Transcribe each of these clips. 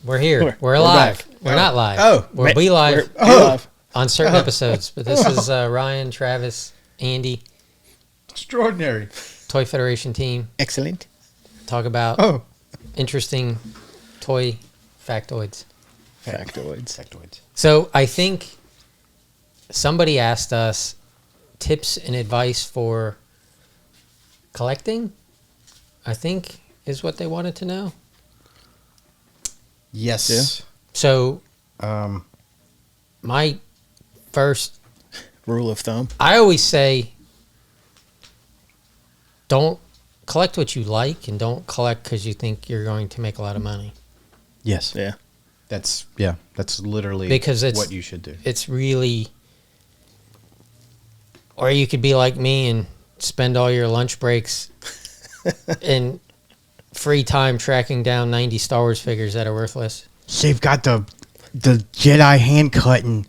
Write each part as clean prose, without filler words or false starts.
We're here. We're alive. We're not live. Oh, we'll be live live on certain episodes. But this is Ryan, Travis, Andy, extraordinary Toy Federation team. Excellent. Talk about interesting toy factoids. Factoids. So I think somebody asked us tips and advice for collecting, I think is what they wanted to know. Yes. Yeah. So my first rule of thumb, I always say, don't collect what you like and don't collect because you think you're going to make a lot of money. Yes. Yeah. That's literally because it's what you should do. It's really, or you could be like me and spend all your lunch breaks and free time tracking down 90 Star Wars figures that are worthless. They've got the Jedi hand cut and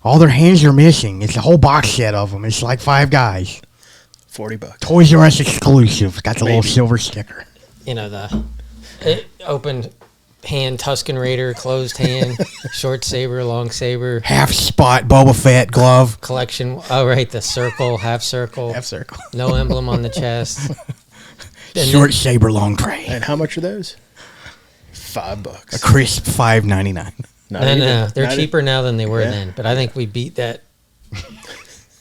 all their hands are missing. It's a whole box set of them. It's like Five Guys. $40. Toys R Us exclusive. Got the little silver sticker. You know, the open hand Tusken Raider, closed hand, short saber, long saber. Half spot Boba Fett glove. Collection. Oh, right. The circle, half circle. Half circle. No emblem on the chest. Short saber, long tray. And how much are those? $5. A crisp $5.99. No, they're cheaper now than they were then. But I think we beat that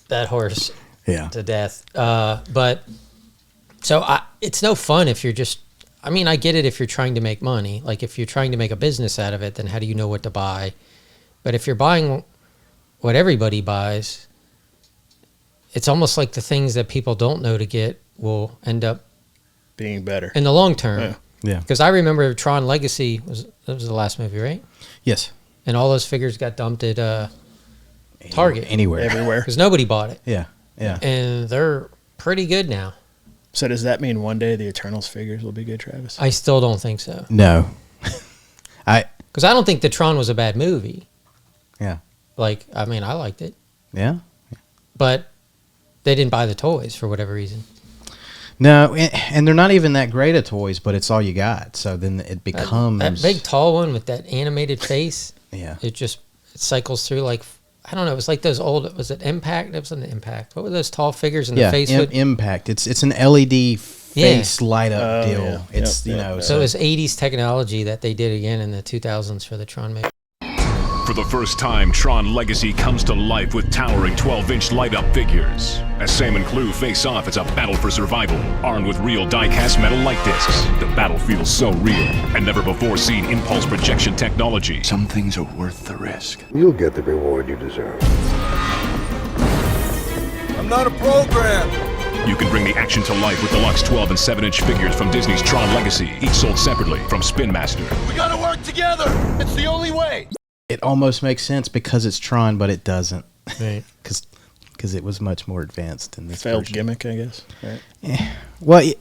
horse to death. But so it's no fun if you're just. I mean, I get it if you're trying to make money. Like if you're trying to make a business out of it, then how do you know what to buy? But if you're buying what everybody buys, it's almost like the things that people don't know to get will end up being better in the long term. Yeah. Because I remember Tron Legacy was the last movie, right? Yes. And all those figures got dumped at Target. Everywhere. Because nobody bought it. Yeah. Yeah. And they're pretty good now. So does that mean one day the Eternals figures will be good, Travis? I still don't think so. No. Because I don't think the Tron was a bad movie. Yeah. Like, I mean, I liked it. Yeah. But they didn't buy the toys for whatever reason. No, and they're not even that great of toys, but it's all you got. So then it becomes... That big tall one with that animated face. Yeah. It cycles through like... I don't know. It was like those old... Was it Impact? It was an Impact. What were those tall figures in the face? Impact. It's an LED face light up deal. Yeah. It's, So it was 80s technology that they did again in the 2000s for the Tron movie. For the first time, Tron Legacy comes to life with towering 12-inch light-up figures. As Sam and Clue face off, it's a battle for survival, armed with real die-cast metal light discs. The battle feels so real, and never-before-seen impulse projection technology. Some things are worth the risk. You'll get the reward you deserve. I'm not a program! You can bring the action to life with deluxe 12 and 7-inch figures from Disney's Tron Legacy, each sold separately from Spin Master. We gotta work together! It's the only way! It almost makes sense because it's Tron, but it doesn't. Right. Because it was much more advanced in this failed version. Gimmick, I guess. Right. Yeah. Well,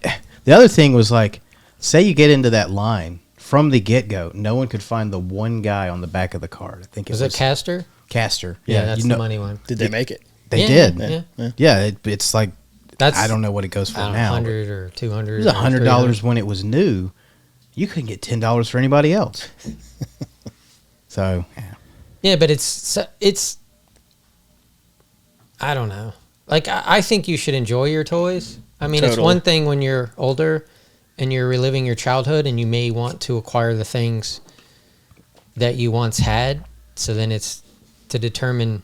the other thing was like, say you get into that line from the get-go, no one could find the one guy on the back of the card. I think it was Caster? Caster. Yeah, that's the money one. Did they make it? They did. Yeah. Yeah, it's like, I don't know what it goes for now. 100 or 200. It was $100 when it was new. You couldn't get $10 for anybody else. So, yeah, but it's I don't know. Like, I think you should enjoy your toys. I mean, It's one thing when you're older and you're reliving your childhood and you may want to acquire the things that you once had. So then it's to determine,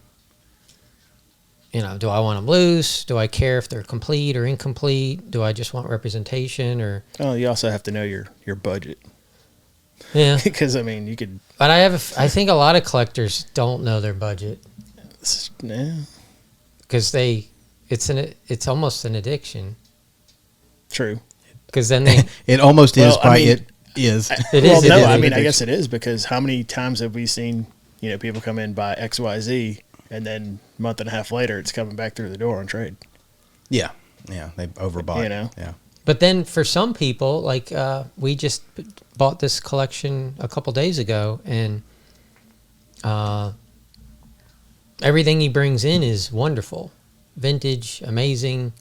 do I want them loose? Do I care if they're complete or incomplete? Do I just want representation or... Oh, you also have to know your budget. Yeah. Because, I mean, you could... But I think a lot of collectors don't know their budget. Yeah. Because it's almost an addiction. True. Because then they... It almost is. It is. It is. No, I mean, I guess it is because how many times have we seen, people come in buy XYZ and then a month and a half later it's coming back through the door on trade. Yeah. Yeah. They overbought. Yeah. But then for some people, like we just bought this collection a couple days ago, and everything he brings in is wonderful, vintage, amazing,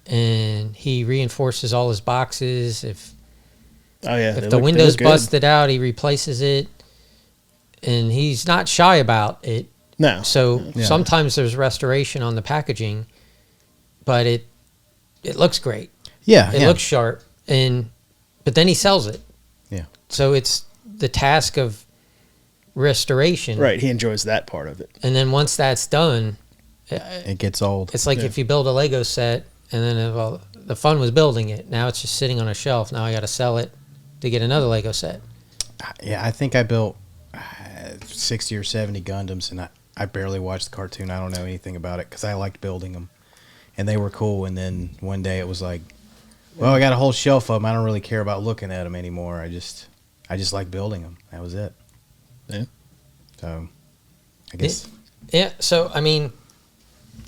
and he reinforces all his boxes. If the window's busted out, he replaces it. and he's not shy about it. No. So Yeah. sometimes there's restoration on the packaging, but it looks great. Yeah, It looks sharp, but then he sells it. Yeah. So it's the task of restoration. Right. He enjoys that part of it. And then once that's done, It gets old. it's like if you build a Lego set and then well, the fun was building it. Now it's just sitting on a shelf. Now I got to sell it to get another Lego set. Yeah, I think I built 60 or 70 Gundams, and I barely watched the cartoon. I don't know anything about it because I liked building them, and they were cool. And then one day it was like, well, I got a whole shelf of them. I don't really care about looking at them anymore. I just like building them. That was it. Yeah. So, I guess. Yeah. So, I mean,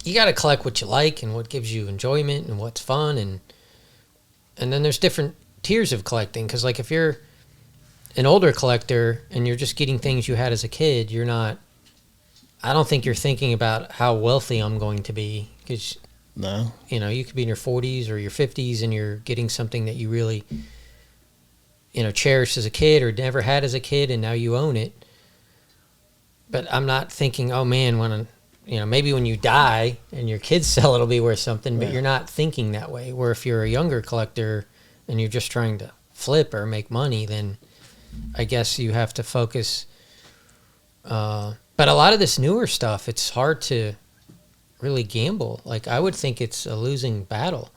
you got to collect what you like and what gives you enjoyment and what's fun. And then there's different tiers of collecting. Because, like, if you're an older collector and you're just getting things you had as a kid, you're not, I don't think you're thinking about how wealthy I'm going to be. Because, No. you know, you could be in your 40s or your 50s and you're getting something that you really, you know, cherished as a kid or never had as a kid and now you own it. But I'm not thinking, oh man, you know, maybe when you die and your kids sell, it'll be worth something, but you're not thinking that way. Where if you're a younger collector and you're just trying to flip or make money, then I guess you have to focus. But a lot of this newer stuff, it's hard to really gamble. Like, I would think it's a losing battle.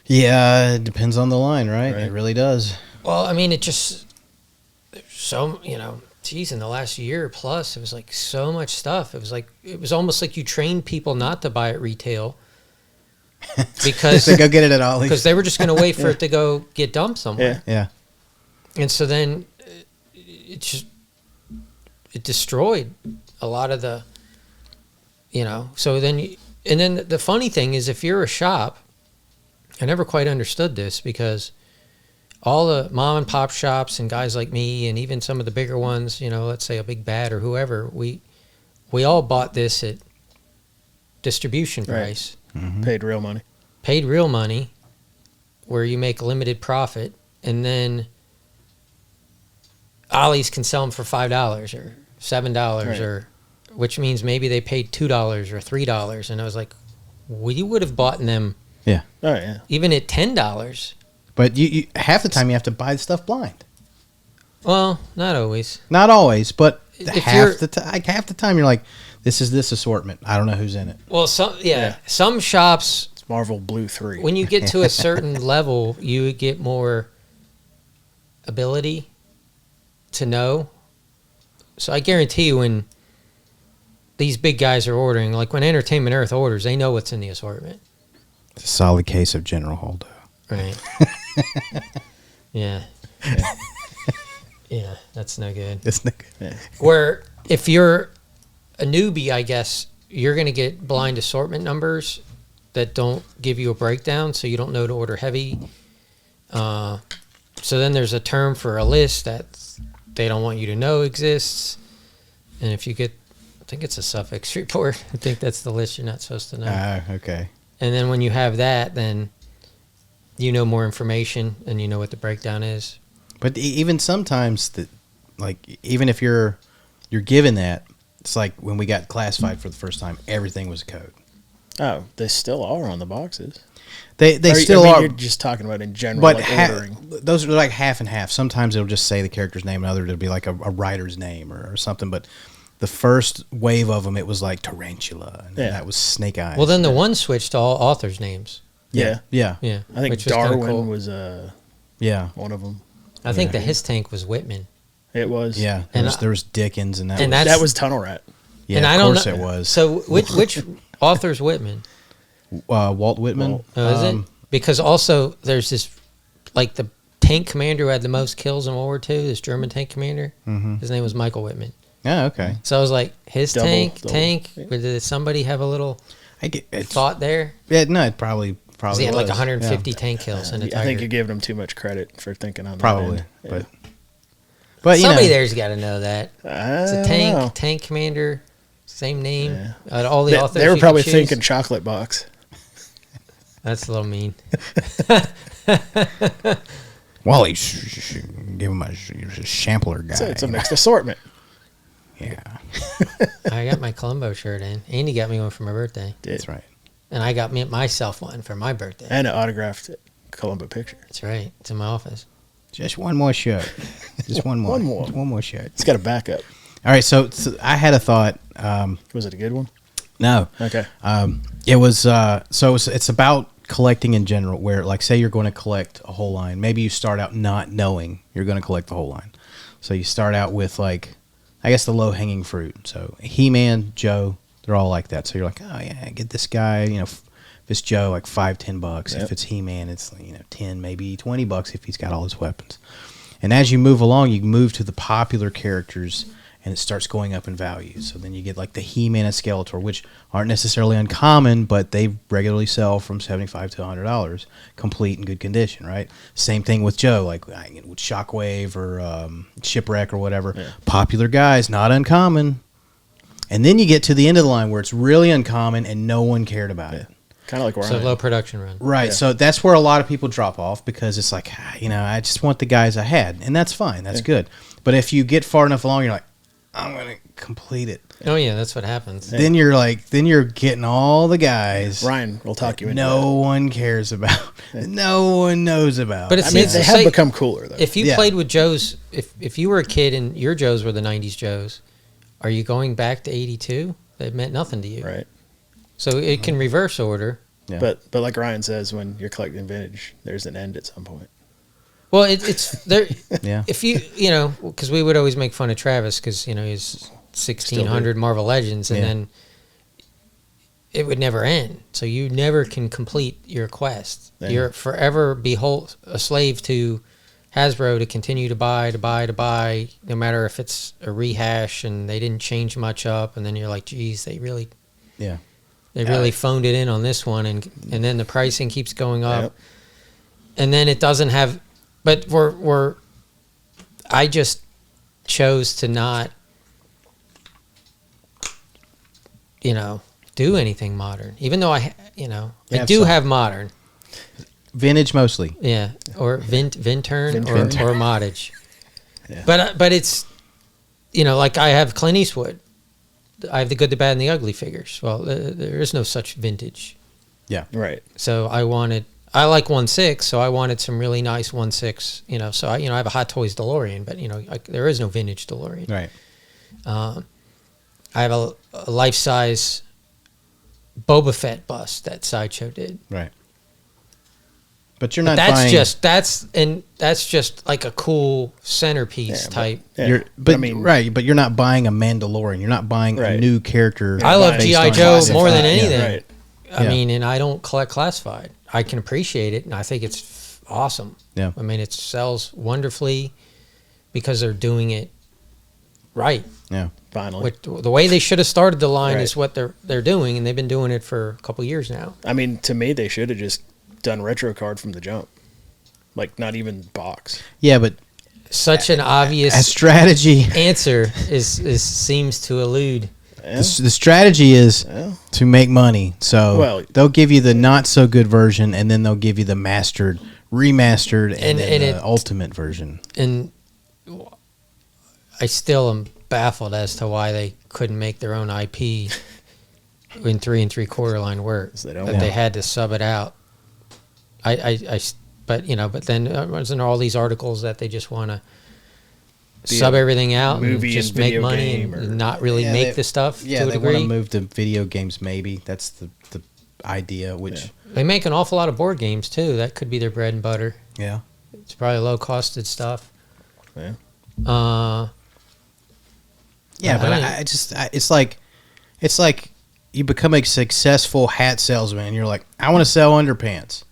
Yeah, it depends on the line, right? It really does. Well, I mean, there's so, you know, geez, in the last year plus, it was like so much stuff. It was almost like you trained people not to buy at retail because They go get it at Ollie's. because they were just going to wait for it to go get dumped somewhere. Yeah. And so then it destroyed a lot of the, you know, so then, and then the funny thing is if you're a shop, I never quite understood this because all the mom and pop shops and guys like me and even some of the bigger ones, you know, let's say a Big Bad or whoever, we all bought this at distribution price. Mm-hmm. Paid real money. Paid real money where you make limited profit, and then Ollie's can sell them for $5 or $7 Right. or which means maybe they paid $2 or $3, and I was like, well, you would have bought them Yeah. Oh, yeah. even at $10. But you half the time you have to buy the stuff blind. Well, not always. Not always, but If half the time you're like, this is this assortment. I don't know who's in it. Well, some shops, It's Marvel Blue 3. when you get to a certain level, you get more ability to know. So I guarantee you when these big guys are ordering, like when Entertainment Earth orders, they know what's in the assortment. It's a solid case of General Holdo. Right. Yeah. Yeah, that's no good. Isn't it? Yeah. Where if you're a newbie, I guess, you're going to get blind assortment numbers that don't give you a breakdown, so you don't know to order heavy. So then there's a term for a list that they don't want you to know exists. And if you get, I think it's a suffix report. I think that's the list you're not supposed to know. Okay. And then when you have that, then you know more information and you know what the breakdown is. But even sometimes, even if you're given that, it's like when we got classified for the first time, everything was a code. Oh, they still are on the boxes. They Or, still I mean, are. You're just talking about in general, But like ordering. those are like half and half. Sometimes it'll just say the character's name, and other it'll be like a writer's name or something. But the first wave of them, it was like Tarantula, and Yeah. that was Snake Eyes. Well, then the one switched to all authors' names. Yeah. yeah, Yeah. I think which was kinda Darwin cool. was yeah, one of them. I think the his tank was Whitman. It was. yeah. And There was Dickens, and that and was, that's- That was Tunnel Rat. yeah. and I of don't course know, it was. So which author's Whitman? Walt Whitman. Oh, is it? Because also there's this, like the tank commander who had the most kills in World War II, this German tank commander. Mm-hmm. His name was Michael Whitman. Oh, okay. So I was like, his Double. tank. Did somebody have a little I get it's, thought there? yeah, no, it probably 'Cause he had like was. 150 Yeah. tank kills in a I Tiger. think you're giving him too much credit for thinking on that Probably, end. Yeah. but you Somebody know, there's got to know that. It's I a don't know. tank commander, same name. Yeah. All the They, authors. they were you probably could choose. thinking chocolate box. That's a little mean. Wally, give him a sampler guy. So it's a mixed assortment. I got my Columbo shirt in. Andy got me one for my birthday. That's right. And I got myself one for my birthday. And an autographed Columbo picture. That's right. It's in my office. Just one more shirt. Just one more. One more. Just one more shirt. It's got a backup. All right, so I had a thought. Was it a good one? No. Okay. It was it's about collecting in general, where like say you're going to collect a whole line. Maybe you start out not knowing you're going to collect the whole line. So you start out with like, I guess the low hanging fruit. So He-Man, Joe, they're all like that. So you're like, oh yeah, get this guy, if it's Joe, like $5-10. Yep. If it's He-Man, it's 10, maybe $20 if he's got all his weapons. And as you move along, you move to the popular characters, and it starts going up in value. So then you get like the He-Man and Skeletor, which aren't necessarily uncommon, but they regularly sell from $75 to $100, complete in good condition, right? Same thing with Joe, like with Shockwave or Shipwreck or whatever. Yeah. Popular guys, not uncommon. And then you get to the end of the line where it's really uncommon and no one cared about it. Kind of like Ryan. So low production run. Right. Yeah. So that's where a lot of people drop off because it's like, I just want the guys I had. And that's fine. That's good. But if you get far enough along, you're like, I'm going to complete it. Oh, yeah. That's what happens. Then you're getting all the guys. Ryan will talk you into no one cares about. No one knows about. But they have become cooler, though. If you played with Joes, if you were a kid and your Joes were the 90s Joes, are you going back to 82? That meant nothing to you. Right. So it can reverse order. Yeah. But like Ryan says, when you're collecting vintage, there's an end at some point. Well, it's there. Yeah. If because we would always make fun of Travis because he's 1600 Marvel Legends, and then it would never end. So you never can complete your quest. Yeah. You're forever a slave to Hasbro to continue to buy, no matter if it's a rehash and they didn't change much up, and then you're like, geez, they really phoned it in on this one, and then the pricing keeps going up, and then it doesn't have. But I just chose to not, do anything modern, even though I do have modern. Vintage mostly. Yeah, or Vintern or Moddage. Yeah. But it's, like I have Clint Eastwood. I have the good, the bad, and the ugly figures. Well, there is no such vintage. Yeah. Right. So I like 1/6, so I wanted some really nice 1/6, so I have a Hot Toys DeLorean, but, there is no vintage DeLorean. Right. I have a life-size Boba Fett bust that Sideshow did. Right. But you're not that's buying... that's just like a cool centerpiece type. But you're not buying a Mandalorian. You're not buying a new character. I love G.I. Joe more than anything. Yeah, right. I mean, and I don't collect classified. I can appreciate it, and I think it's awesome. Yeah. I mean, it sells wonderfully because they're doing it right. Yeah. Finally. The way they should have started the line is what they're doing, and they've been doing it for a couple years now. I mean, to me, they should have just done retro card from the jump, like not even box. Yeah, but such an obvious strategy answer seems to elude. Yeah. The strategy is to make money. So they'll give you the not so good version, and then they'll give you the remastered, and the ultimate version. And I still am baffled as to why they couldn't make their own IP in 3 3/4 line work. They had to sub it out. But then wasn't there all these articles that they just want to sub everything out and just make money and not really make the stuff to a degree? Yeah, they want to move to video games maybe. That's the idea, which... They make an awful lot of board games, too. That could be their bread and butter. Yeah. It's probably low-costed stuff. Yeah. It's like you become a successful hat salesman, and you're like, I want to sell underpants.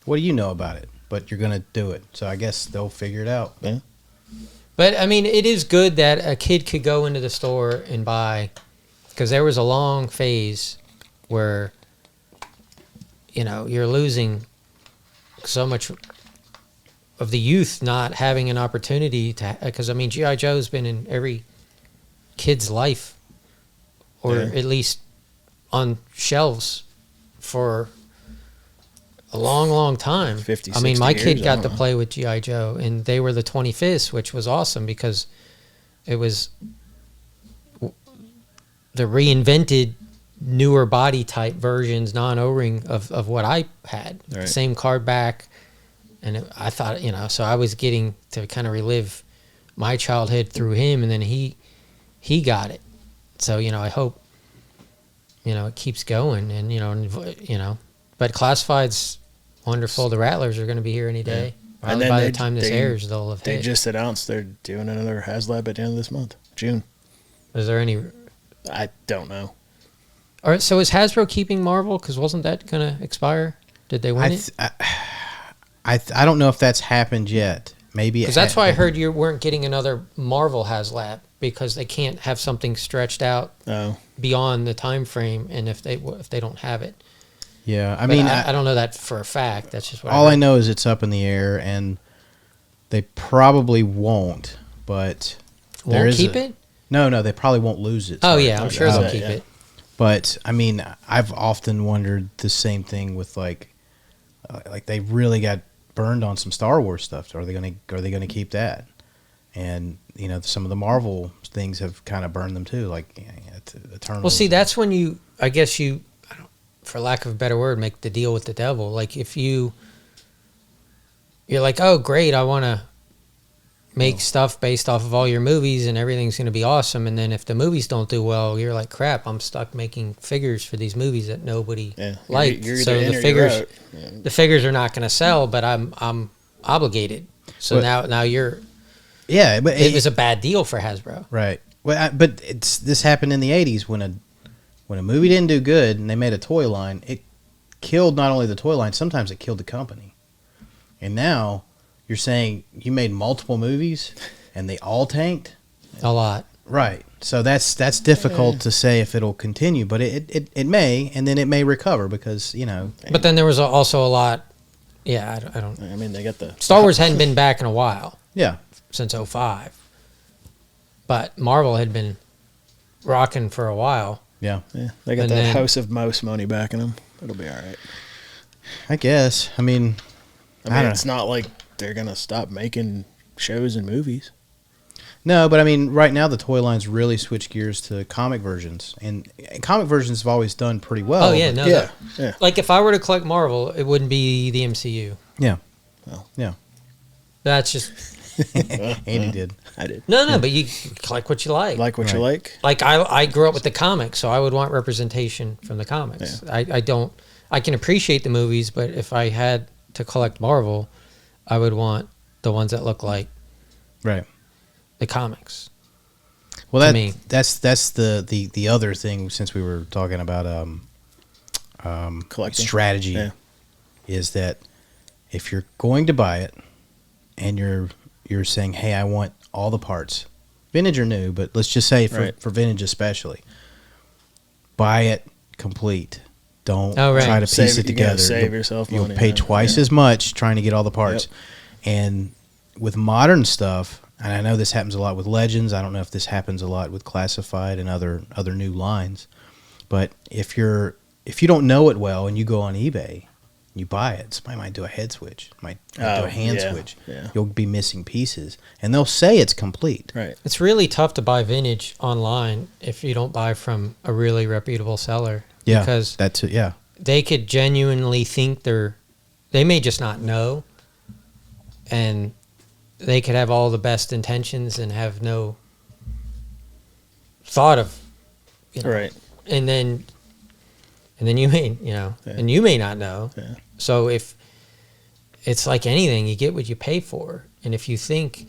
What do you know about it? But you're going to do it. So I guess they'll figure it out. Yeah. But, I mean, it is good that a kid could go into the store and buy, because there was a long phase where, you're losing so much of the youth not having an opportunity to, because, I mean, G.I. Joe's been in every kid's life, or at least on shelves for a long, long time. 50, I mean, my kid got to know. play with G.I. Joe, and they were the 25th, which was awesome because it was reinvented newer body type versions, non O-ring of what I had. Right. Same card back. And I thought, so I was getting to kind of relive my childhood through him, and then he got it. So, I hope, it keeps going, and, but Classified's wonderful. The Rattlers are going to be here any day. And Probably then by the time this airs, they'll have They hit. just announced they're doing another HasLab at the end of this month, June. Is there any... I don't know. All right, so is Hasbro keeping Marvel? Because wasn't that going to expire? Did they win it? I don't know if that's happened yet. Maybe Because that's why I heard you weren't getting another Marvel HasLab, because they can't have something stretched out Oh, beyond the time frame, and if they don't have it. Yeah, I But mean, I don't know that for a fact. That's just what all I heard. know is it's up in the air, and they probably won't. But there Won't is keep it? No, they probably won't lose it. Oh Sorry. yeah, I'm sure they'll keep yeah. it. But I mean, I've often wondered the same thing with like they really got burned on some Star Wars stuff. Are they gonna keep that? And some of the Marvel things have kind of burned them too, like Eternals. Well, see, that's when I guess I don't, for lack of a better word, make the deal with the devil. Like if you're like, oh great, I want to make stuff based off of all your movies and everything's going to be awesome, and then if the movies don't do well, you're like, crap, I'm stuck making figures for these movies that nobody liked. You're So either in the or figures, you're out. Yeah. the figures are not going to sell, but I'm obligated. So But- now you're. yeah, but It was a bad deal for Hasbro. right. Well, but this happened in the '80s when a movie didn't do good and they made a toy line. It killed not only the toy line, sometimes it killed the company. And now you're saying you made multiple movies and they all tanked? A lot. Right. So that's difficult to say if it'll continue, but it may, and then it may recover because, But then there was also a lot. Yeah, I don't. I mean, they got the Star Wars hadn't been back in a while, yeah. since 05. But Marvel had been rocking for a while. Yeah. they got And that then- House of Mouse money backing them. It'll be all right. I guess. I mean, I mean, don't it's not like they're gonna stop making shows and movies. no, but I mean, right now the toy lines really switch gears to comic versions, and comic versions have always done pretty well. Oh, yeah, but- no. Yeah, yeah. Like, if I were to collect Marvel, it wouldn't be the MCU. Yeah. Well. Yeah. That's just... Andy did. I did. No, but you collect what you like. Like what you like. Like, I grew up with the comics, so I would want representation from the comics. I don't... I can appreciate the movies, but if I had to collect Marvel, I would want the ones that look like Right. the comics. Well, to me. that's the other thing, since we were talking about Collecting. strategy, Yeah. is that if you're going to buy it and you're saying, hey, I want all the parts, vintage or new, but let's just say Right. for vintage especially, buy it complete. Don't Oh, right. try to Save piece it- it you gotta together. save yourself You'll money, pay yeah. twice Yeah. as much trying to get all the parts. And with modern stuff, and I know this happens a lot with Legends, I don't know if this happens a lot with Classified and other new lines, but if you don't know it well and you go on eBay, you buy it, somebody might do a head switch, might do Oh, a hand yeah, switch. yeah. You'll be missing pieces, and they'll say it's complete. Right. It's really tough to buy vintage online if you don't buy from a really reputable seller. Yeah, Because that's it. Yeah, they could genuinely think they may just not know, and they could have all the best intentions and have no thought of, Right. and then you may, and you may not know. Yeah. So if it's like anything, you get what you pay for, and if you think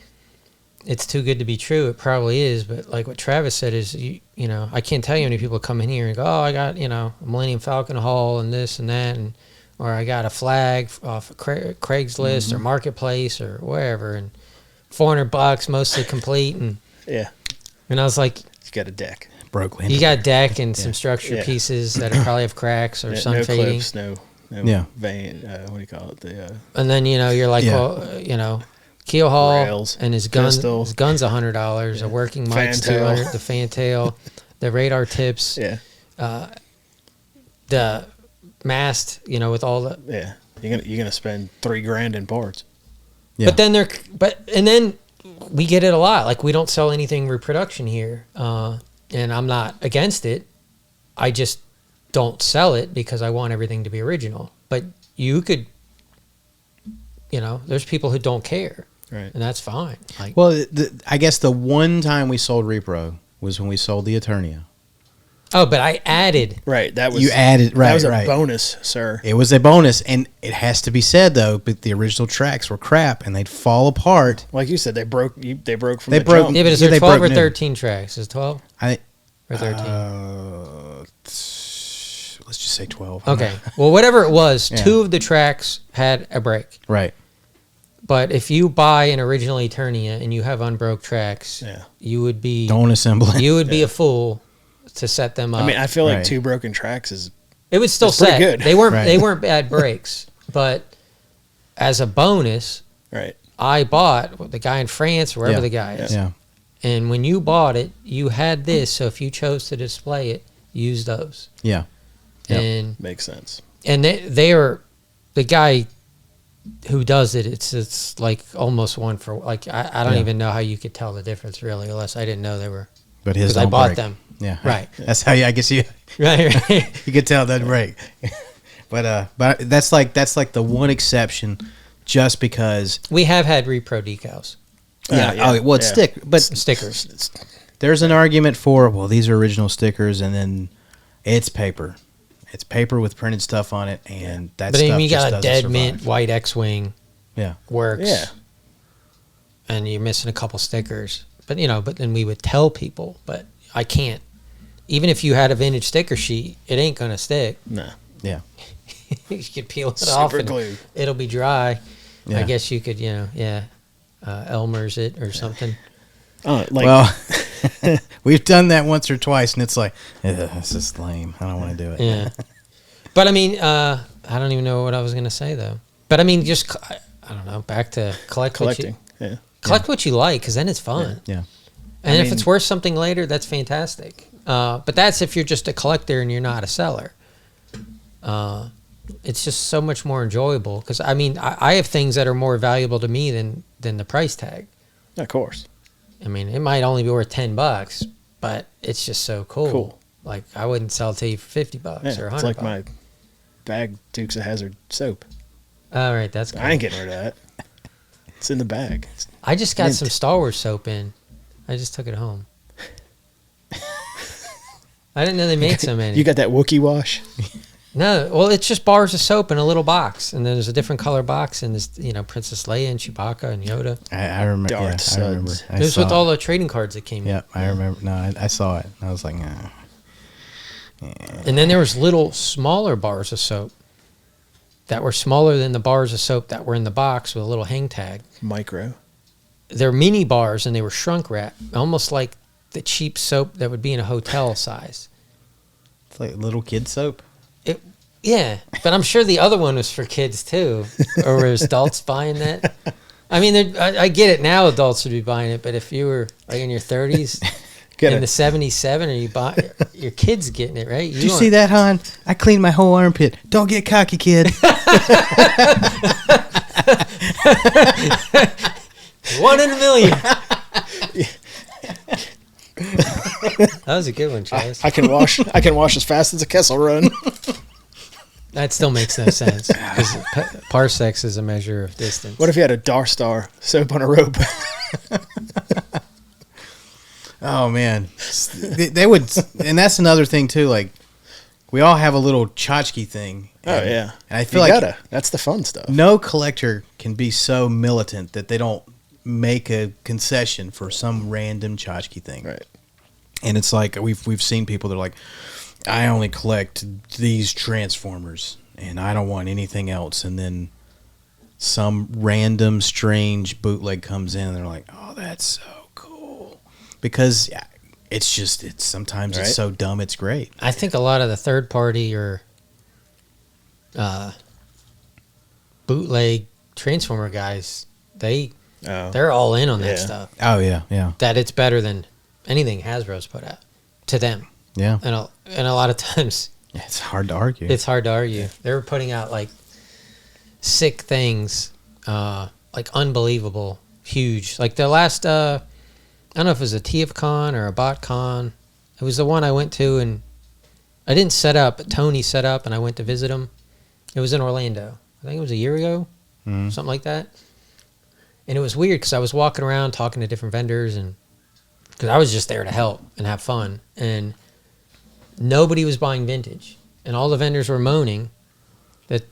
it's too good to be true, it probably is. But like what Travis said is, I can't tell you how many people come in here and go, oh, I got, a Millennium Falcon haul and this and that, or I got a flag off of Craigslist or Marketplace or wherever, and $400, mostly complete, and Yeah. I was like, He's got a deck. broke land. you got deck and some structure Yeah. pieces that probably have cracks or No, sun no fading. clips, no Yeah. vein. What do you call it? The And then you're like, Yeah. well, Keel Hall Rails, and his pistol. gun's $100. A working mic's Fantail. $200. The fantail, the radar tips, yeah, the mast. With all the. yeah. You're gonna spend $3,000 in parts. Yeah. But then and then we get it a lot. Like we don't sell anything reproduction here. and I'm not against it. I just don't sell it because I want everything to be original. But you could, there's people who don't care, Right. and that's fine. Like, Well, I guess the one time we sold repro was when we sold the Eternia. oh, but I added. Right. That was You added, right, That was a right. bonus, sir. It was a bonus, and it has to be said though. But the original tracks were crap, and they'd fall apart. Like you said, they broke. They broke from They the broke- jump. Yeah, but is Yeah, there they 12 broke or new. 13 tracks? Is it 12 I or 13? let's just say 12. Okay. Well, whatever it was, Yeah. 2 of the tracks had a break. Right. But if you buy an original Eternia and you have unbroke tracks, Yeah. you would be Don't assemble it. you would be a fool to set them up. I mean, I feel like Right. 2 broken tracks is it was still it's pretty set. good. They weren't Right. they weren't bad breaks, but as a bonus, right. I bought the guy in France, wherever Yeah. the guy is. Yeah. And when you bought it, you had this. So if you chose to display it, use those. Yeah. Yep. And Makes sense. they are the guy who does it. It's like almost one for like I don't Yeah. even know how you could tell the difference really, unless I didn't know they were. But his Because I don't bought break. them. Yeah. Right. That's how I guess you Right. you could tell that break. but that's like the one exception, just because. We have had repro decals, Yeah. yeah, Oh, well, it's yeah. stick, but stickers. there's an argument for, well, these are original stickers, and then it's paper. It's paper with printed stuff on it, and that But stuff then you just got a doesn't dead survive. mint white X-wing Yeah. works. Yeah. And you're missing a couple stickers. But but then we would tell people, but I can't. Even if you had a vintage sticker sheet, it ain't gonna stick. No. Yeah. You could peel it off Super and glue. it'll be dry. Yeah. I guess you could, Elmer's it or something. Like Well, we've done that once or twice, and it's like, this is lame. I don't want to do it. Yeah. But I mean, I don't even know what I was gonna say though. But I mean, just I don't know. Back to collecting. Yeah. Collect what you like, because then it's fun. Yeah. And I if mean- it's worth something later, that's fantastic. But that's if you're just a collector and you're not a seller. It's just so much more enjoyable because I mean I have things that are more valuable to me than the price tag. Of course. I mean, it might only be worth $10, but it's just so cool. Cool. Like I wouldn't sell it to you for $50 Yeah. or $100. It's like my bag Dukes of Hazzard soap. All right, that's cool. I ain't getting rid of that. It's in the bag. I just got mint. some Star Wars soap in. I just took it home. I didn't know they made so many. You got that Wookiee wash? No, well, it's just bars of soap in a little box, and then there's a different color box, and there's Princess Leia and Chewbacca and Yoda. I remember. Darth Yeah, I remember. Suds. I It was saw with it. all the trading cards that came Yeah, I remember. No, I saw it. I was like, nah. in. And then there was little smaller bars of soap that were smaller than the bars of soap that were in the box with a little hang tag. Micro. They're mini bars, and they were shrunk wrap, almost like the cheap soap that would be in a hotel size. It's like little kid soap. Yeah, but I'm sure the other one was for kids too, or was adults buying that? I mean, I get it now. Adults would be buying it, but if you were like in your 30s, in the 77, or you buy your kids getting it, right? Did you see that, hon? I cleaned my whole armpit. Don't get cocky, kid. One in a million. That was a good one, Travis. I can wash. I can wash as fast as a Kessel Run. That still makes no sense because parsecs is a measure of distance. What if you had a Darth Star soap on a rope? Oh man, they would, and that's another thing too. Like, we all have a little tchotchke thing. Oh and, yeah, and I feel you like gotta. That's the fun stuff. no collector can be so militant that they don't make a concession for some random tchotchke thing. Right. And it's like we've seen people that are like, I only collect these Transformers and I don't want anything else. And then some random strange bootleg comes in and they're like, oh, that's so cool. Because it's sometimes Right. it's so dumb it's great. I think a lot of the third party or bootleg Transformer guys, they're all in on that Yeah. stuff. Oh yeah, yeah, That it's better than anything Hasbro's put out to them. yeah. And a lot of times It's hard to argue. it's hard to argue. They were putting out like sick things, like unbelievable, huge. Like the last, I don't know if it was a TFCon or a BotCon. It was the one I went to, and I didn't set up, but Tony set up, and I went to visit him. It was in Orlando. I think it was a year ago, something like that. And it was weird because I was walking around talking to different vendors, and because I was just there to help and have fun, and nobody was buying vintage, and all the vendors were moaning that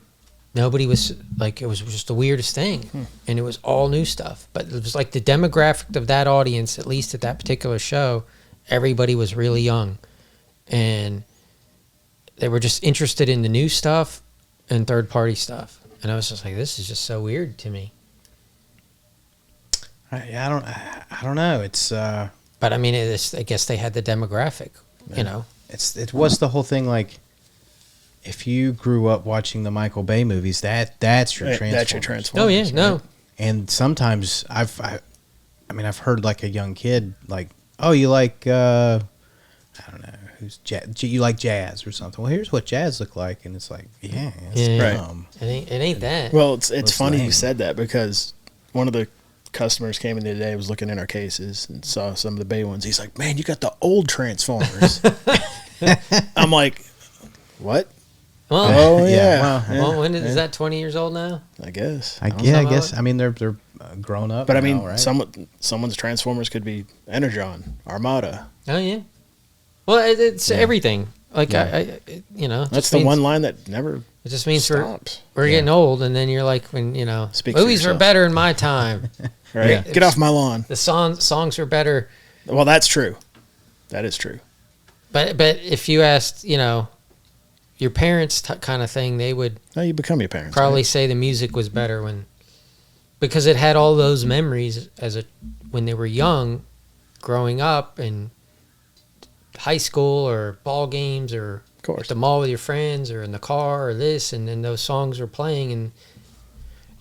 nobody was, like, it was just the weirdest thing, and it was all new stuff. But it was like the demographic of that audience, at least at that particular show, everybody was really young, and they were just interested in the new stuff and third-party stuff. And I was just like, this is just so weird to me. I don't know. It's But I mean, I guess they had the demographic, you know. it was the whole thing. Like, if you grew up watching the Michael Bay movies, that's your Transformers. That's your Transformers. Oh yeah, no. And sometimes I've heard like a young kid like, oh, you like I don't know you like jazz or something. Well, here's what jazz looked like, and it's like, yeah, Yeah. dumb. It ain't that. Well, it's funny lame. you said that because one of the customers came in the other day, was looking in our cases and saw some of the Bay ones. He's like, man, you got the old Transformers. I'm like, what? Well, Oh, Yeah, yeah. well, well, when is that 20 years old now? I guess. I know guess. about- I mean, they're grown up. But I now, mean, right? someone's Transformers could be Energon, Armada. Oh yeah. Well, it's Yeah. everything. Like Yeah. I you know, it That's just the means- one line that never It just means stops. we're getting old, and then you're like, when you know, Speak for movies were yourself. better in my time. Right? Yeah. Get off my lawn. The songs were better. Well, that's true. That is true. But if you asked, you know, your parents kind of thing, they would No, you become your parents. probably right? say the music was better because it had all those memories when they were young, growing up in high school or ball games or Of course. at the mall with your friends or in the car or this, and then those songs were playing, and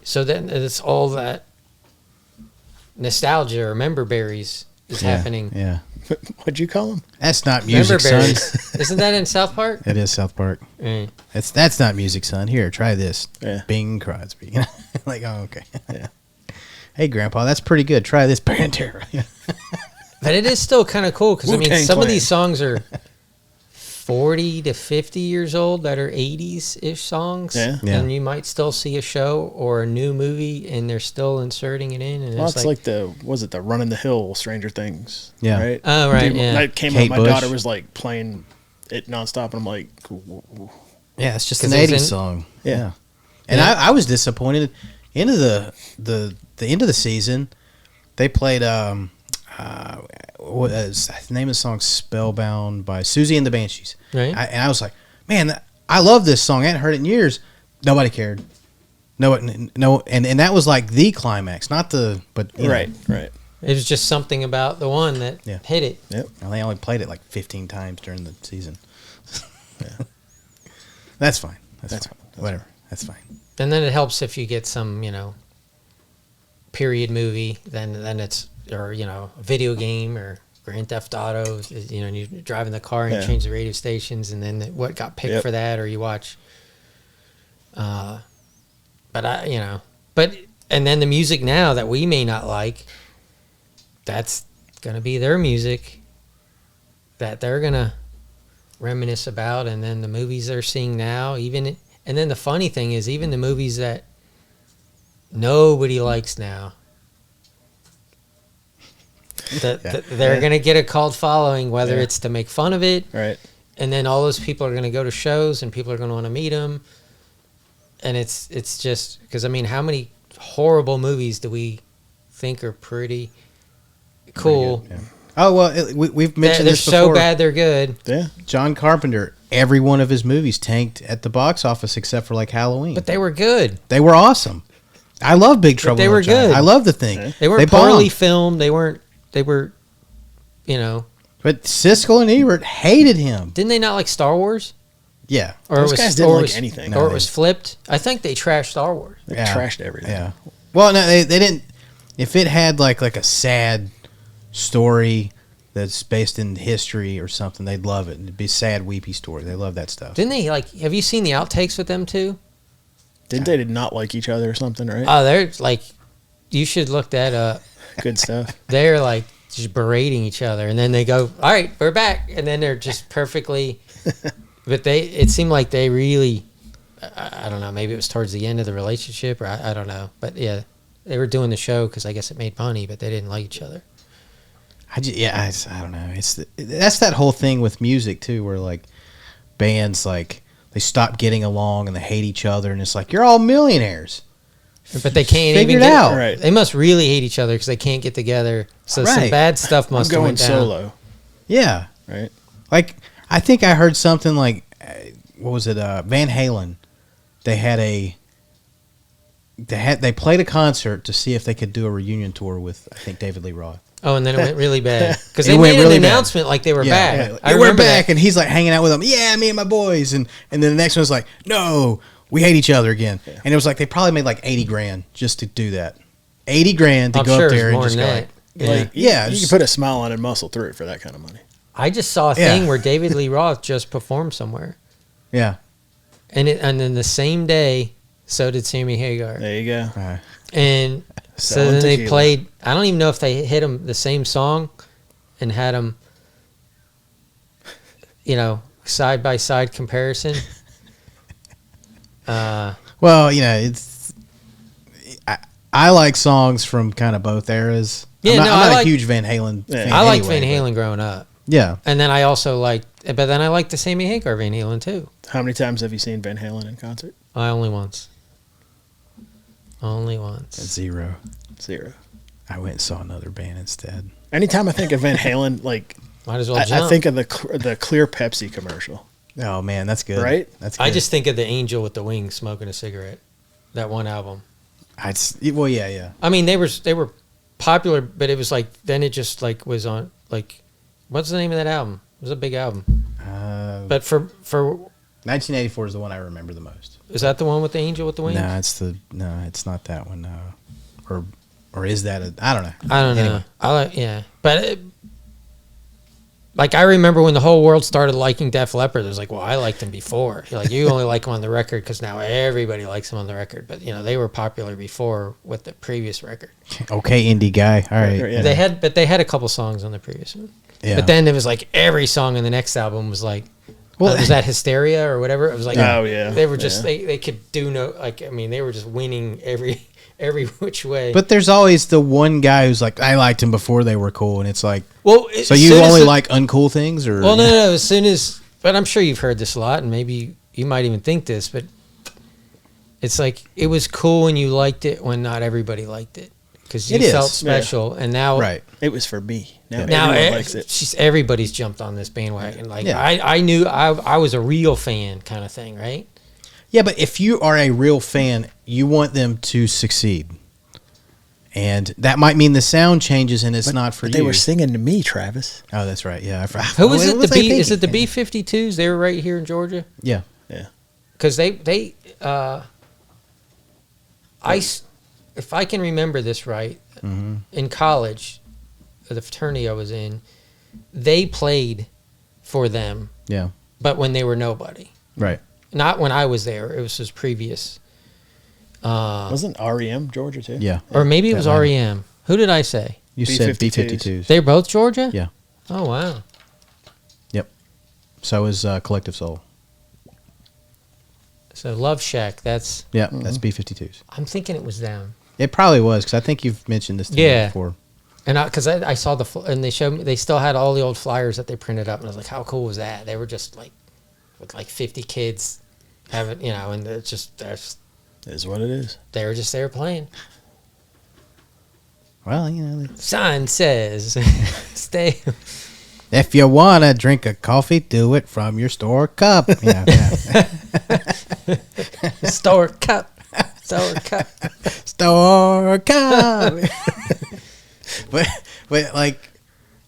so then it's all that nostalgia or remember berries is happening. Yeah, What'd you call them? that's not music, Remember son. berries. Isn't that in South Park? It is South Park. Mm. That's not music, son. Here, try this. Yeah. Bing Crosby. Like, oh, okay. Yeah. Hey, Grandpa, that's pretty good. Try this Pantera. But it is still kind of cool because I mean, Wu-Tang some of Clan. these songs are 40 to 50 years old that are 80s ish songs, Yeah. Yeah. and you might still see a show or a new movie, and they're still inserting it in. And Well, it's it's like the Running the Hill Stranger Things. Yeah. Right? Oh, right, Dude, yeah. That came Kate up. My Bush. daughter was like playing it nonstop, and I'm like, Yeah, it's just 'Cause an it's 80s in- song. Yeah. And Yeah. I was disappointed. Into the end of the season, they played what is the name of the song? Spellbound by Susie and the Banshees. Right. And I was like, man, I love this song. I hadn't heard it in years. Nobody cared. No, and that was like the climax, not the but you know. right. it was just something about the one that Yeah. hit it. Yep. Well, they only played it like 15 times during the season. That's fine. That's fine. Whatever. That's fine. And then it helps if you get some, you know, period movie, then it's, or, you know, a video game or Grand Theft Auto, you know, and you're driving the car and you Yeah. change the radio stations, and then what got picked Yep. for that, or you watch, and then the music now that we may not like, that's going to be their music that they're going to reminisce about, and then the movies they're seeing now, and then the funny thing is, even the movies that nobody likes now, they're going to get a cult following, whether Yeah. it's to make fun of it, Right. and then all those people are going to go to shows, and people are going to want to meet them, and it's just because, I mean, how many horrible movies do we think are pretty cool? Yeah. Oh well, we've They're, mentioned they're this so before. bad they're good, Yeah. John Carpenter, every one of his movies tanked at the box office except for like Halloween. but they were good. They were awesome. I love Big Trouble. they in were Little China. good. I love the thing. They weren't bombed. poorly filmed. They were, you know. But Siskel and Ebert hated him. Didn't they not like Star Wars? Yeah. Or Those guys didn't or like was- anything. Or No, it was flipped. I think they trashed Star Wars. They Yeah. trashed everything. Yeah. Well, no, they didn't. If it had like a sad story that's based in history or something, they'd love it. It'd be a sad, weepy story. They love that stuff. Didn't they like? Have you seen the outtakes with them too? Didn't they did not like each other or something, right? Oh, they're like, you should look that up. Good stuff. They're like just berating each other, and then they go, "All right, we're back," and then they're just perfectly. But it seemed like they really, I don't know, maybe it was towards the end of the relationship, or I don't know, but yeah, they were doing the show because I guess it made money, but they didn't like each other. I don't know. That's that whole thing with music too, where like bands like they stop getting along and they hate each other, and it's like you're all millionaires. But they can't Figure even it get out. Right. They must really hate each other because they can't get together. So some Right. bad stuff I'm must have going went down. solo. Yeah, Right. like I think I heard something like, what was it? Van Halen. They played a concert to see if they could do a reunion tour with I think David Lee Roth. Oh, and then it went really bad because It they went made really an bad. announcement like they were back. Yeah, I we're remember back, that. and he's like hanging out with them. Yeah, me and my boys, and then the next one's like, no, we hate each other again. And it was like they probably made like $80,000 just to do that. $80,000 to I'm go sure up it was there and more just than go. that. Like, Yeah. Like, Yeah, you just- can put a smile on and muscle through it for that kind of money. I just saw a Yeah. thing where David Lee Roth just performed somewhere, yeah. and then the same day, so did Sammy Hagar, There you go. and so Selling then they tequila. played. I don't even know if they hit him the same song, and had him, side by side comparison. Well, it's. I like songs from kind of both eras. Yeah, I'm not, no, I'm I not like- a huge Van Halen fan. I liked anyway, Van but- Halen growing up, Yeah. and then I also liked the Sammy Hagar Van Halen too. How many times have you seen Van Halen in concert? I only once. Only once. 0. 0. I went and saw another band instead. Anytime I think of Van Halen, like Might as well I jump. think of the clear Pepsi commercial. Oh man, that's good. Right? That's good. I just think of the angel with the wings smoking a cigarette. That one album. well, yeah. I mean, they were popular, but it was like then it just like was on like, what's the name of that album? It was a big album. But for 1984 is the one I remember the most. is that the one with the angel with the wings? No, it's not that one. No, or is that I don't know. I don't know. Anyway. But like I remember when the whole world started liking Def Leppard, it was like, well, I liked them before. You're like, you only like them on the record because now everybody likes them on the record. But they were popular before with the previous record. Okay, indie guy. All right. Yeah. They had a couple songs on the previous one. Yeah. But then it was like every song in the next album was like, was that Hysteria or whatever? It was like, Oh, yeah. they were just Yeah. they could do they were just winning every which way. But there's always the one guy who's like, I liked him before they were cool, and it's like, well, so you only like uncool things, or Well, no. As soon as, but I'm sure you've heard this a lot, and maybe you might even think this, but it's like it was cool and you liked it when not everybody liked it because you It is, felt yeah. special, and now right? It was for me. Now, now everyone likes it. everybody's jumped on this bandwagon. Like Yeah. I knew I was a real fan, kind of thing, right? Yeah, but if you are a real fan, you want them to succeed, and that might mean the sound changes, and it's not for But you. they were singing to me, Travis. Oh, that's right. Yeah, I forgot. Who was What it? was The I B? Is it the thinking? B-52s? They were right here in Georgia Yeah. Yeah. because if I can remember this right, in college, the fraternity I was in, they played for them, Yeah. but when they were nobody. Right. Not when I was there. It was his previous. Wasn't REM Georgia too? Yeah. Or maybe it That was might- REM. Who did I say? You said B-52s. B-52s. They're both Georgia? Yeah. Oh, wow. Yep. So is Collective Soul. So Love Shack, that's... Yeah, that's B-52s. I'm thinking it was them. It probably was, because I think you've mentioned this to me Yeah. before. And because I saw and they showed me, they still had all the old flyers that they printed up, and I was like, how cool was that? They were just like, with like 50 kids having, and it's just, Is what it is. they were just there playing. Well, Sign says, stay. if you want to drink a coffee, do it from your store cup. Yeah. Store cup. Store cup. Store cup. but like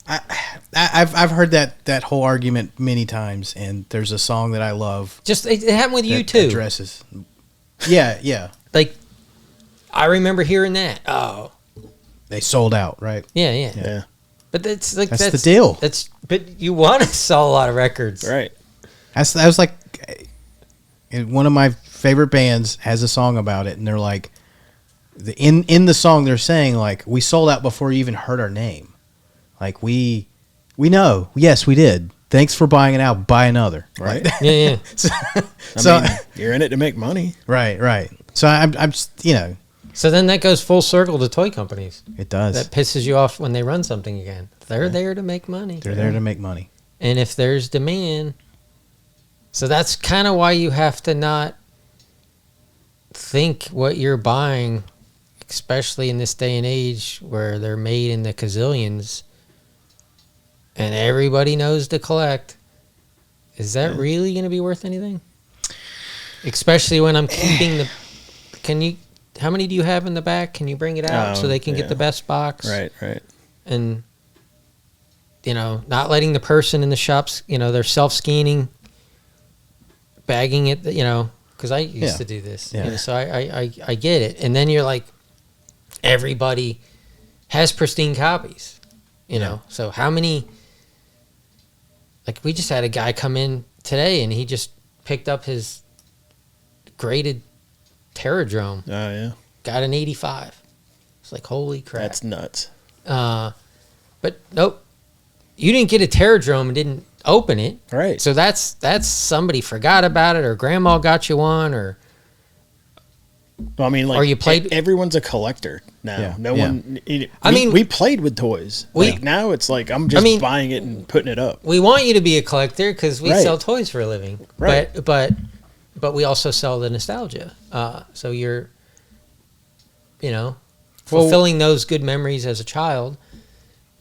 I've heard that whole argument many times, and there's a song that I love. Just, it happened with you that too. addresses. Yeah. Like, I remember hearing that. Oh, They sold out, right? yeah. Yeah. But that's like That's the deal. But you want to sell a lot of records, Right. That was like one of my favorite bands has a song about it, and they're like, in the song they're saying like, we sold out before you even heard our name. Like we know. Yes, we did. Thanks for buying it out. Buy another. Right. Yeah. So you're in it to make money. Right. So I'm just, So then that goes full circle to toy companies. it does. That pisses you off when they run something again. They're there to make money. They're there to make money. And if there's demand, so that's kind of why you have to not think what you're buying, especially in this day and age where they're made in the gazillions and everybody knows to collect. Is that really going to be worth anything? Especially when I'm keeping how many do you have in the back? Can you bring it out so they can get the best box? Right. And, not letting the person in the shops, they're self-scanning, bagging it, because I used to do this. Yeah. So I get it. And then you're like, everybody has pristine copies, So how many, like we just had a guy come in today and he just picked up his graded Terradrome. Oh, yeah. Got an 85. It's like, holy crap. That's nuts. But nope. You didn't get a Terradrome and didn't open it. Right. So that's somebody forgot about it, or grandma got you one, or Well, I mean, like, or you played. everyone's a collector now. Yeah. No Yeah. one. mean, we played with toys. Like now, it's like I'm just buying it and putting it up. We want you to be a collector because we Right. sell toys for a living. Right. But we also sell the nostalgia. So you're, fulfilling those good memories as a child.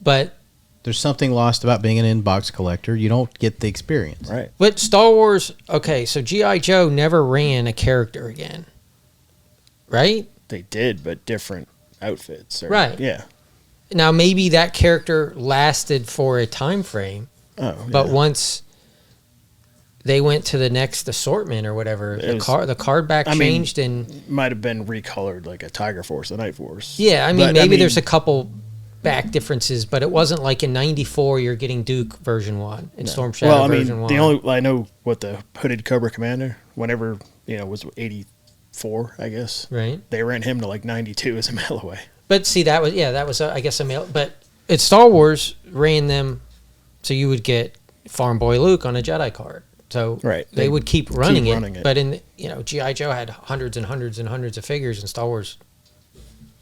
But There's something lost about being an in-box collector. You don't get the experience. Right. But Star Wars, okay, so G.I. Joe never ran a character again. Right? They did, but different outfits. Right. Yeah. Now, maybe that character lasted for a time frame, Oh. but yeah. once they went to the next assortment or whatever, the card back changed and... might have been recolored like a Tiger Force, a Night Force. Yeah, But, maybe there's a couple back differences, but it wasn't like in 94 you're getting Duke version 1 and Storm Shadow version 1. The only I know what the hooded Cobra Commander, whenever, was 84, I guess. Right. They ran him to like 92 as a mail away. But see, that was I guess a male. But it's Star Wars ran them, so you would get Farm Boy Luke on a Jedi card. So Right. they would keep running it. running it. But in G.I. Joe had hundreds and hundreds and hundreds of figures, and Star Wars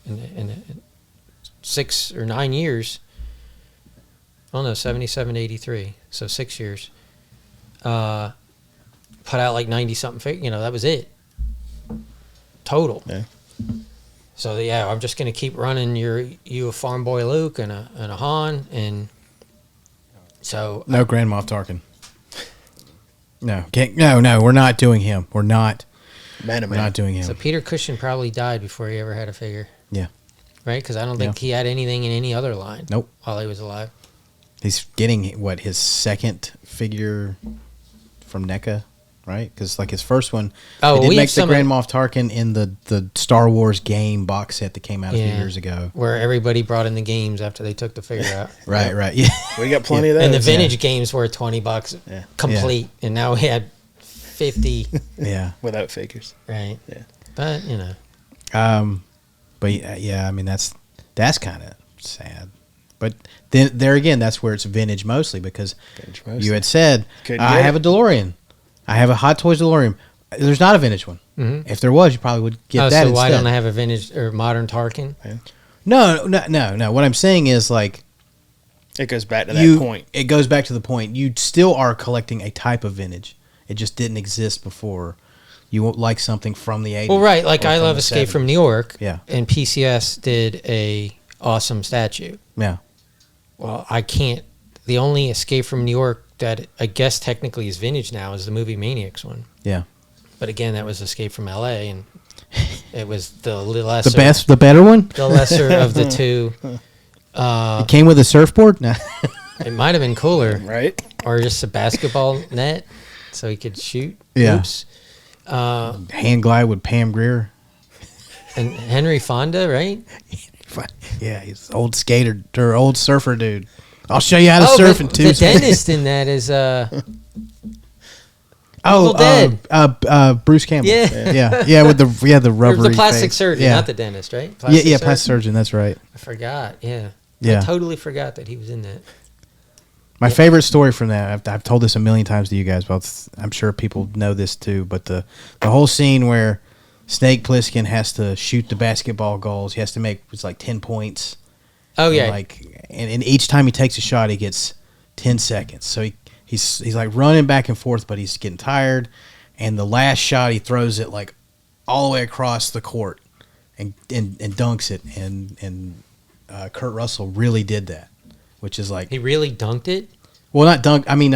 in 6 or 9 years. Oh no, 77 to 83, so 6 years. Put out like 90 something figures. That was it. Total. Yeah. So yeah, I'm just gonna keep running you a Farm Boy Luke and a Han, and so No Grand Moff Tarkin. No, we're not doing him. We're not doing him. So Peter Cushing probably died before he ever had a figure, Yeah. right? Because I don't think he had anything in any other line. Nope. While he was alive. He's getting his second figure from NECA, right? Because like his first one, Oh, they did we make have the Grand Moff Tarkin in the Star Wars game box set that came out a few Yeah. years ago. Where everybody brought in the games after they took the figure out. Right. Yeah. We got plenty of those. And the vintage games were $20 Yeah. complete, and now we had 50. Yeah. Without figures. Right. Yeah. But But yeah, I mean that's kind of sad. But then there again, that's where it's vintage mostly because Vintage mostly. you had said Couldn't I get have a DeLorean, I have a Hot Toys DeLorean. There's not a vintage one. Mhm. If there was, you probably would get that so instead. why don't I have a vintage or modern Tarkin? No. What I'm saying is like It goes back to that point. It goes back to the point. You still are collecting a type of vintage. It just didn't exist before. You won't like something from the 80s. Well, right. Like or I from Love the Escape 70s. from New York. Yeah. And PCS did a awesome statue. Yeah. Well, I can't. The only Escape from New York that I guess technically is vintage now is the movie Maniacs one. Yeah. But again, that was Escape from L.A. and it was the lesser, The better one. the lesser of the two. It came with a surfboard. No. It might have been cooler, Right? or just a basketball net so he could shoot. Yeah. Oops. Hand glide with Pam Greer. And Henry Fonda, right? Yeah, he's old skater or old surfer dude. I'll show you how to surf in but 2 the seconds. dentist in that is Oh, Dead. Bruce Campbell. Yeah. yeah, with the Or rubbery the plastic face. surgeon, yeah. not the dentist, right? Plastic surgeon. That's right. I forgot. Yeah. Yeah. I totally forgot that he was in that. My favorite story from that, I've told this a million times to you guys, but I'm sure people know this too, but the whole scene where Snake Plissken has to shoot the basketball goals, he has to make, it's like 10 points. Oh, yeah. And like, and each time he takes a shot, he gets 10 seconds. So he's like running back and forth, but he's getting tired. And the last shot, he throws it like all the way across the court and dunks it. And Kurt Russell really did that, which is like, He really dunked it? well, not dunk. I mean,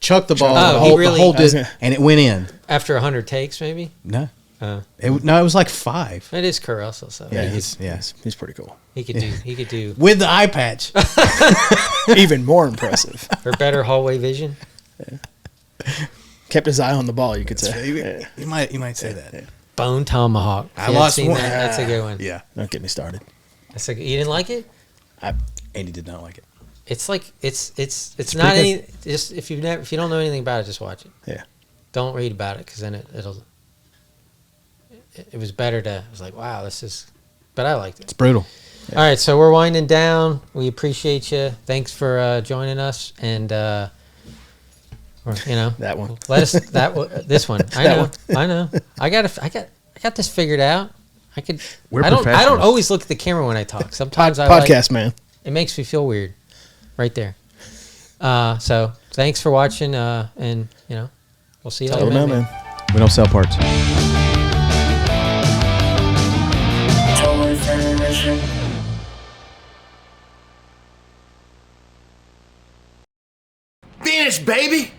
chucked the ball, Oh, he really- hold it, and it went in. After 100 takes, maybe? No, it was like 5. It is Kurt Russell, so Yeah, He's pretty cool. he could do with the eye patch. Even more impressive. for better hallway vision. Kept his eye on the ball, you could say. Yeah. You might say that. Bone Tomahawk. I If you lost haven't seen one. that, that's a good one. Yeah, Don't get me started. That's you didn't like it? Andy did not like it. It's like it's not pretty any. Just if you don't know anything about it, just watch it. Yeah. Don't read about it because then it was better to. I was like, wow, this is. But I liked it. It's brutal. All right, so we're winding down. We appreciate you. Thanks for joining us, and That one. Let us this one. I know. I got this figured out. I could. We're I don't professionals. always look at the camera when I talk. Sometimes I Podcast man. it makes me feel weird, right there. So thanks for watching, and we'll see you Tell later, them man. man. We don't sell parts. Totally Federation. Finish, baby!